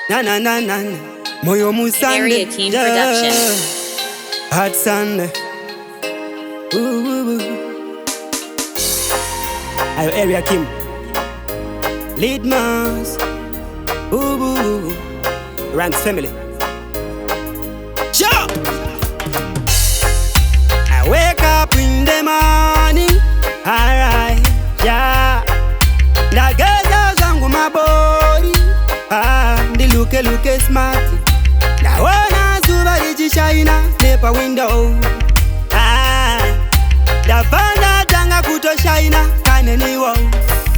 Na na na na na. Moyo Musande. Area King Production. Hot Sunday. Ooh. Ayo Area King. Lead Mars. Ooh. Ranks family. Jump. I wake up in the morning. Alright, yeah. Na gaza zangu mabori. Ndi look smart. Naona zuba likishine nepa window. Ndafana tanga kutoshine kaneni wow.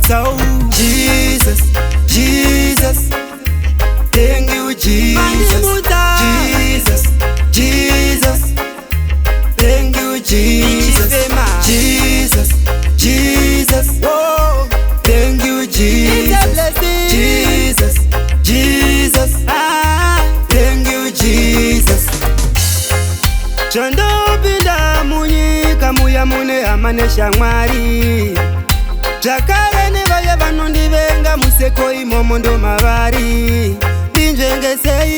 So Jesus, thank you Jesus, Jesus, thank you Jesus, Jesus, whoa, thank you Jesus, Jesus, thank you Jesus. Chondo pinda munyika muya mune amanesha mwari. Chakare ne vaya vanondivenga museko imomo ndo mavari. Ndinjengese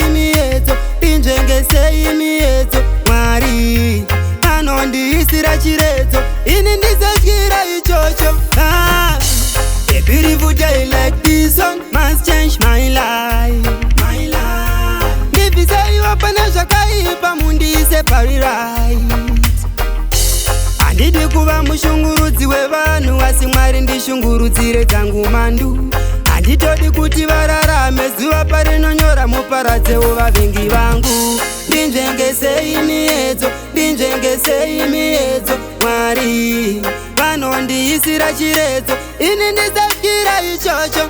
imiedzo mwari. Anondiisira chiredzo ini ndizodyira ichocho. A beautiful day like this one must change my life. Ndivise iwapana zvakaipa mundiise pari right. Handidi kuva mushungurudzi wevanhu asi Mwari ndishungurudzire dzangu mandu. Handitodi kuti vararame zuva parinonyora muparadzewo vavengi vangu. Ndinjengese imiedzo Mwari. Vanondiisira chiredzo ini ndizodyira ichocho.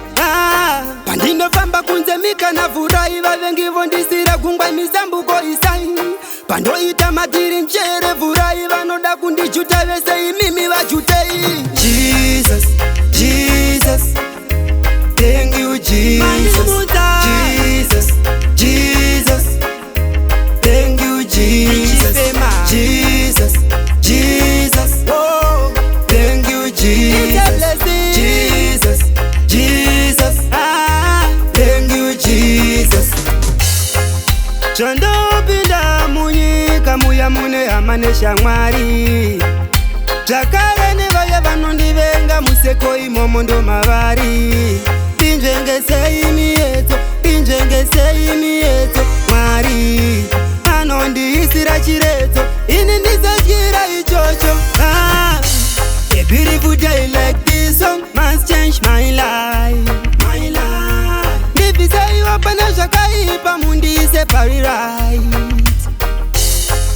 Pandinofamba kunze mikana vurai vavengi vondisira gungwa misambuko isai. Pandoita matiri mchere vurai vanoda kundijuta vese imimi vajutei. Jesus, thank you Jesus, thank you Jesus, Jesus, oh, thank you Jesus, thank you Jesus. Chondo pinda munyika muya mune amanesha mwari. Chakare ne vaya vanondivenga museko imomo ndo mavari. Ndinjengese imiedzo Mwari. Anondiisira chiredzo ini ndizodyira ichocho. A beautiful day like this one must change my life. Ndivise iwapana zvakaipa mundiise pari right.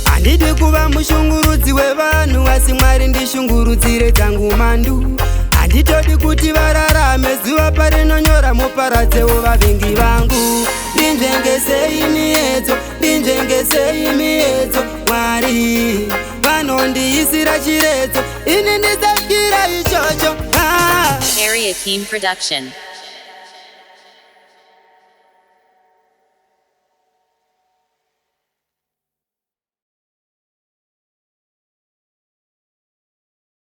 Handidi kuva mushungurudzi wevanhu asi Mwari ndishungurudzire dzangu mandu. Handitodi kuti vararame zuva parinonyora muparadzewo vavengi vangu. Ndinjengese imiedzo Mwari. Vanondiisira chiredzo ini ndizodyira ichocho. Area King Production.